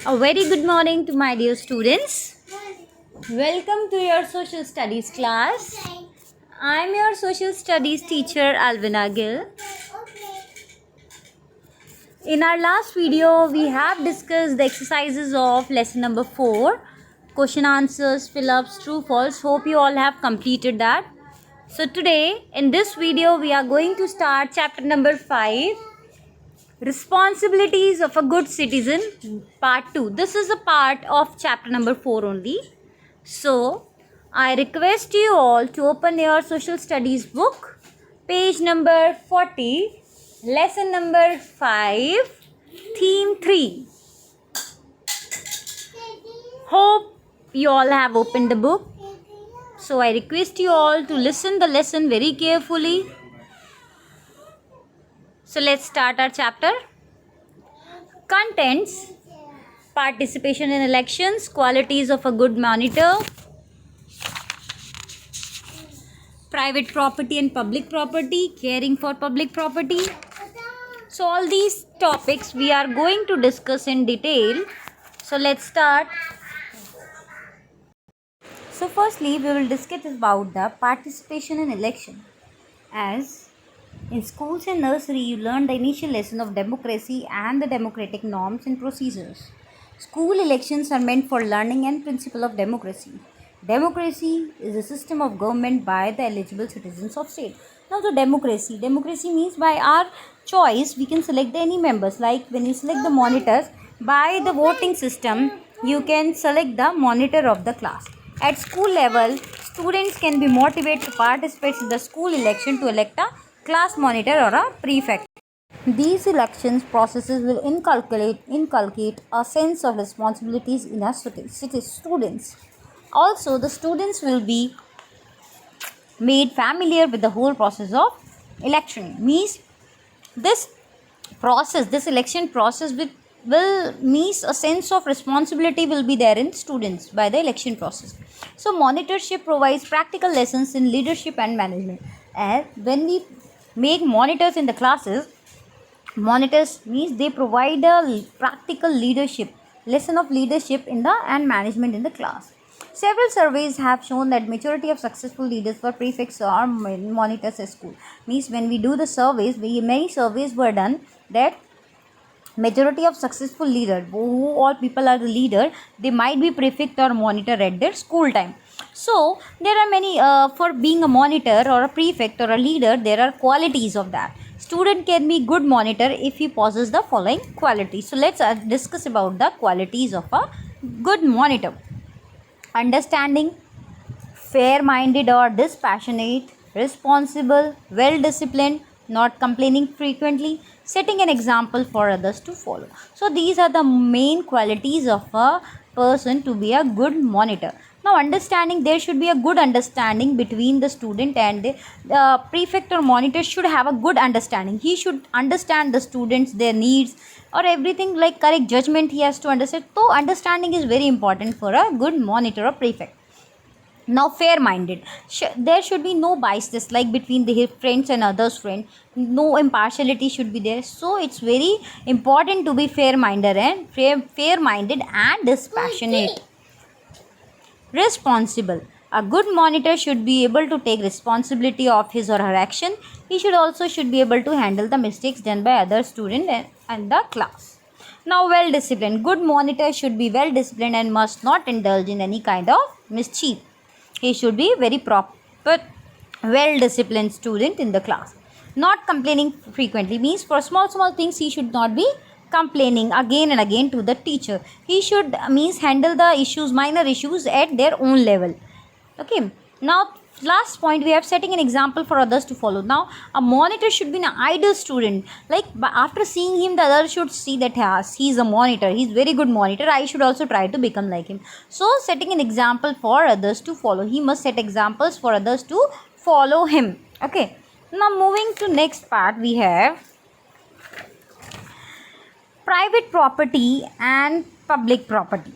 A very good morning to my dear students. Welcome to your social studies class. I am your social studies teacher Alvina Gill. In our last video, we have discussed the exercises of lesson number 4, question answers, fill ups, true, false. Hope you all have completed that. So today, in this video, we are going to start chapter number 5, Responsibilities of a Good Citizen, part 2. This is a part of chapter number 4 only. So, I request you all to open your social studies book, page number 40, lesson number 5, theme 3. Hope you all have opened the book. So, I request you all to listen the lesson very carefully. So, let's start our chapter. Contents: participation in elections, qualities of a good monitor, private property and public property, caring for public property. So all these topics we are going to discuss in detail. So let's start. So firstly, we will discuss about the participation in election. As in schools and nursery, you learn the initial lesson of democracy and the democratic norms and procedures. School elections are meant for learning and principle of democracy. Democracy is a system of government by the eligible citizens of state. Now the democracy means by our choice we can select any members. Like when you select the monitors, by the voting system you can select the monitor of the class. At school level, students can be motivated to participate in the school election to elect a class monitor or a prefect. These elections processes will inculcate a sense of responsibilities in our students. Also, the students will be made familiar with the whole process of election. Means this election process will means a sense of responsibility will be there in students by the election process. So monitorship provides practical lessons in leadership and management. And when we make monitors in the classes, monitors means they provide a practical lesson of leadership in the and management in the class. Several surveys have shown that majority of successful leaders were prefects or monitors at school. Means when we do the surveys, many surveys were done that majority of successful leaders, who all people are the leader, they might be prefect or monitor at their school time. So there are many for being a monitor or a prefect or a leader, there are qualities of that. Student can be good monitor if he possesses the following qualities. So let's discuss about the qualities of a good monitor. Understanding, fair-minded or dispassionate, responsible, well-disciplined, not complaining frequently, setting an example for others to follow. So these are the main qualities of a person to be a good monitor. Now understanding, there should be a good understanding between the student and the prefect or monitor should have a good understanding. He should understand the students, their needs or everything, like correct judgment he has to understand. So understanding is very important for a good monitor or prefect. Now fair-minded, there should be no biases like between the friends and others friend, no impartiality should be there. So it's very important to be fair-minded and dispassionate. Responsible, a good monitor should be able to take responsibility of his or her action. He should be able to handle the mistakes done by other student and the class. Now well disciplined, good monitor should be well disciplined and must not indulge in any kind of mischief. He should be very proper, well disciplined student in the class. Not complaining frequently means for small things he should not be complaining again and again to the teacher. He should means handle the issues, minor issues at their own level. Okay. Now last point we have setting an example for others to follow. Now a monitor should be an ideal student, like after seeing him the others should see that yes, he is a monitor, he is very good monitor, I should also try to become like him. So setting an example for others to follow, he must set examples for others to follow him. Okay, now moving to next part, we have private property and public property.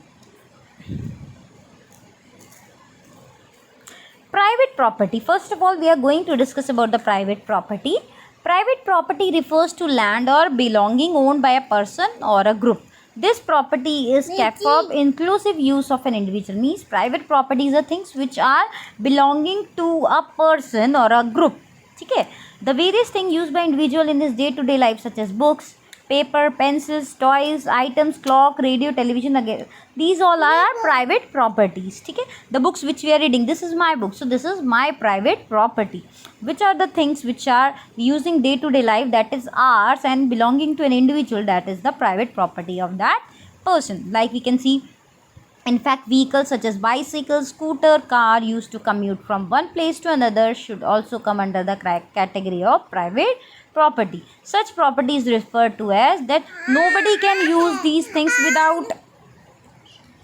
Private property. First of all, we are going to discuss about the private property. Private property refers to land or belonging owned by a person or a group. This property is kept for inclusive use of an individual. Means private properties are things which are belonging to a person or a group. Okay. The various things used by individual in his day-to-day life, such as books, paper, pencils, toys, items, clock, radio, television, again, these all are private properties. Okay. The books which we are reading, this is my book, so this is my private property. Which are the things which are using day-to-day life, that is ours, and belonging to an individual, that is the private property of that person. Like we can see, in fact, vehicles such as bicycle, scooter, car used to commute from one place to another should also come under the category of private property. Such property is referred to as that nobody can use these things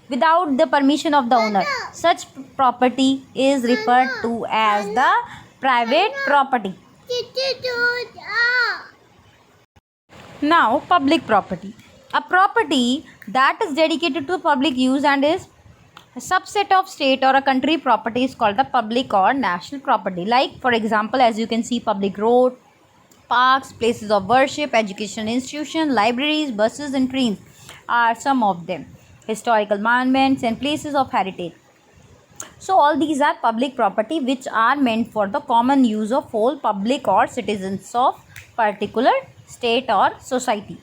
without the permission of the owner. Such property is referred to as the private property. Now, public property. A property that is dedicated to public use and is a subset of state or a country property is called the public or national property. Like, for example, as you can see, public road, parks, places of worship, educational institutions, libraries, buses and trains are some of them. Historical monuments and places of heritage. So all these are public property which are meant for the common use of whole public or citizens of particular state or society.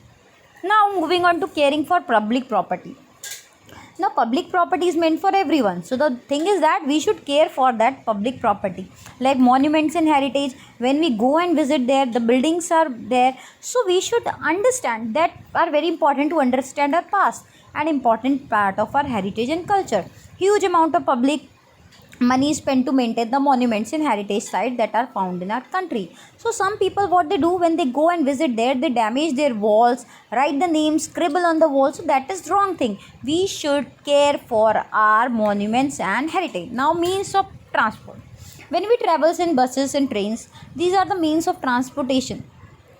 Now moving on to caring for public property. Now public property is meant for everyone. So the thing is that we should care for that public property. Like monuments and heritage, when we go and visit there, the buildings are there. So we should understand that are very important to understand our past and important part of our heritage and culture. Huge amount of public money is spent to maintain the monuments and heritage sites that are found in our country. So some people, what they do when they go and visit there, they damage their walls, write the names, scribble on the walls. So that is wrong thing. We should care for our monuments and heritage. Now means of transport. When we travel in buses and trains, these are the means of transportation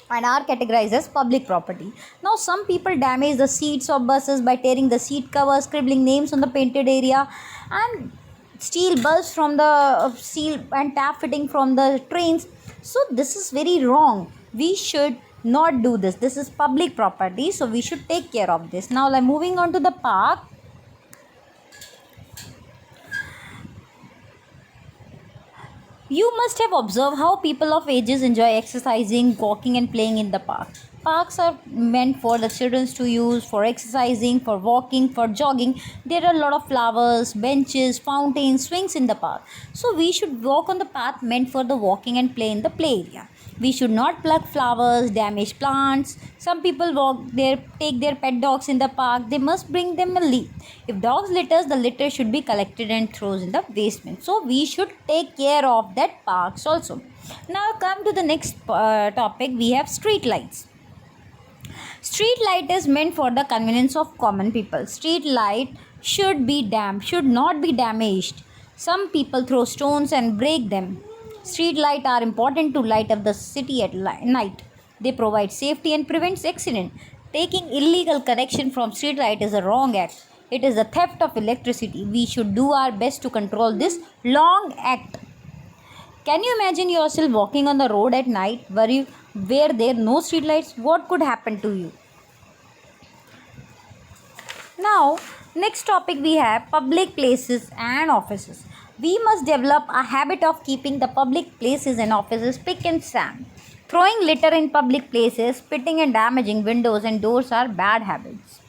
and are categorized as public property. Now some people damage the seats of buses by tearing the seat covers, scribbling names on the painted area, and steal bulbs from the steel and tap fitting from the trains. So this is very wrong. We should not do this. This is public property, so we should take care of this. Now like moving on to the park. You must have observed how people of ages enjoy exercising, walking and playing in the park. Parks are meant for the children to use for exercising, for walking, for jogging. There are a lot of flowers, benches, fountains, swings in the park. So we should walk on the path meant for the walking and play in the play area. We should not pluck flowers, damage plants. Some people walk there, take their pet dogs in the park. They must bring them a leaf. If dogs litters, the litter should be collected and thrown in the basement. So we should take care of that parks also. Now come to the next topic. We have street lights. Street light is meant for the convenience of common people. Street light should not be damaged. Some people throw stones and break them. Street light are important to light up the city at night. They provide safety and prevents accident. Taking illegal connection from street light is a wrong act. It is a theft of electricity. We should do our best to control this wrong act. Can you imagine yourself walking on the road at night where there are no street lights? What could happen to you? Now, next topic we have public places and offices. We must develop a habit of keeping the public places and offices spick and span. Throwing litter in public places, spitting and damaging windows and doors are bad habits.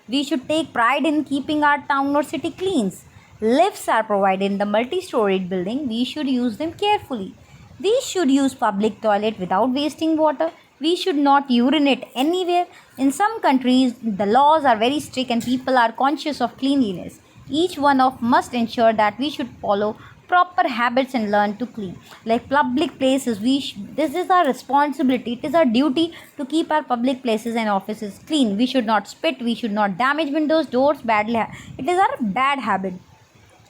We should take pride in keeping our town or city clean. Lifts are provided in the multi-storied building. We should use them carefully. We should use public toilet without wasting water. We should not urinate anywhere. In some countries, the laws are very strict and people are conscious of cleanliness. Each one of must ensure that we should follow proper habits and learn to clean. Like public places, this is our responsibility. It is our duty to keep our public places and offices clean. We should not spit. We should not damage windows, doors badly. It is our bad habit.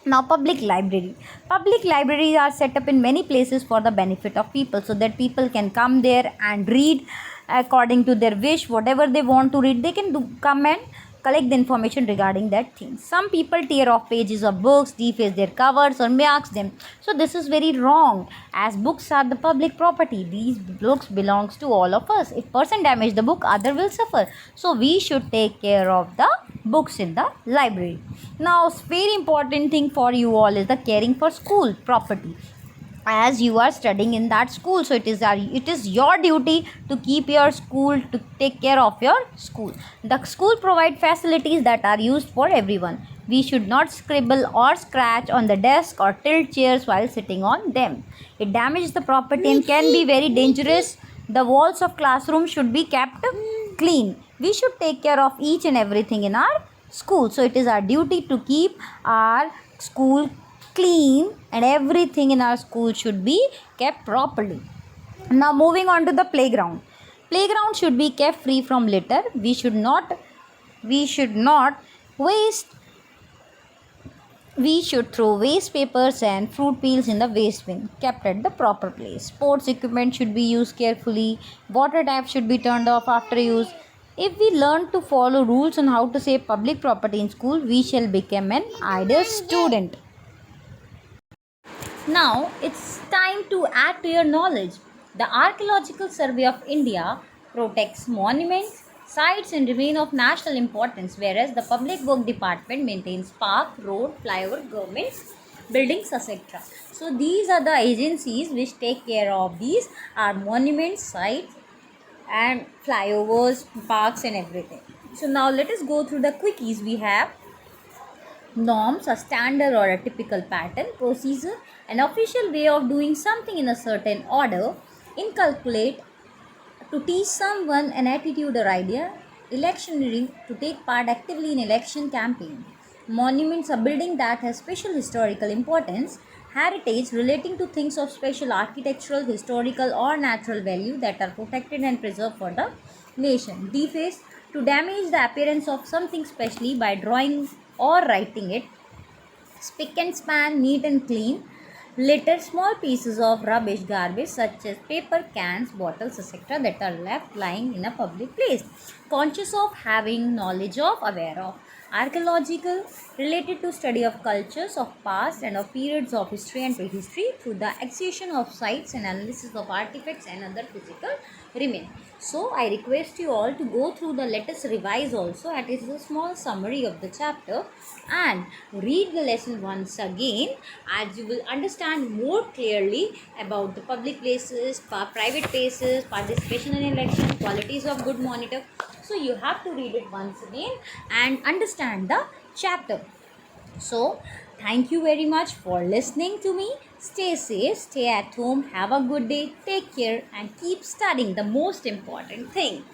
Now, public library. Public libraries are set up in many places for the benefit of people, so that people can come there and read according to their wish. Whatever they want to read, they can come and collect the information regarding that thing. Some people tear off pages of books, deface their covers, or marks them. So this is very wrong, as books are the public property. These books belongs to all of us. If person damage the book, other will suffer. So we should take care of the books in the library. Now, very important thing for you all is the caring for school property, as you are studying in that school. So it is your duty to keep your school, to take care of your school. The school provide facilities that are used for everyone. We should not scribble or scratch on the desk or tilt chairs while sitting on them. It damages the property and can be very dangerous. The walls of classroom should be kept clean. We should take care of each and everything in our school. So it is our duty to keep our school clean, and everything in our school should be kept properly. Now moving on to the playground. Playground should be kept free from litter. We should throw waste papers and fruit peels in the waste bin, kept at the proper place. Sports equipment should be used carefully. Water tap should be turned off after use. If we learn to follow rules on how to save public property in school, we shall become an ideal student. Now it's time to add to your knowledge. The Archaeological Survey of India protects monuments, sites and remains of national importance, whereas the Public Work Department maintains park, road, flyover, governments, buildings, etc. So these are the agencies which take care of these are monuments, sites and flyovers, parks and everything. So now let us go through the quickies. We have norms, a standard or a typical pattern, procedure, an official way of doing something in a certain order, inculcate, to teach someone an attitude or idea, electioneering, to take part actively in election campaign, monuments, a building that has special historical importance, heritage, relating to things of special architectural, historical or natural value that are protected and preserved for the nation, deface, to damage the appearance of something specially by drawing or writing it, spick and span, neat and clean, litter, small pieces of rubbish, garbage such as paper, cans, bottles, etc. that are left lying in a public place, conscious of, having knowledge of, aware of, archaeological, related to study of cultures of past and of periods of history and prehistory through the accession of sites and analysis of artifacts and other physical remains. So I request you all to go through the, let us revise also, and it is a small summary of the chapter, and read the lesson once again, as you will understand more clearly about the public places, private places, participation in election, qualities of good monitor. So you have to read it once again and understand the chapter. So thank you very much for listening to me. Stay safe, stay at home, have a good day, take care and keep studying, the most important thing.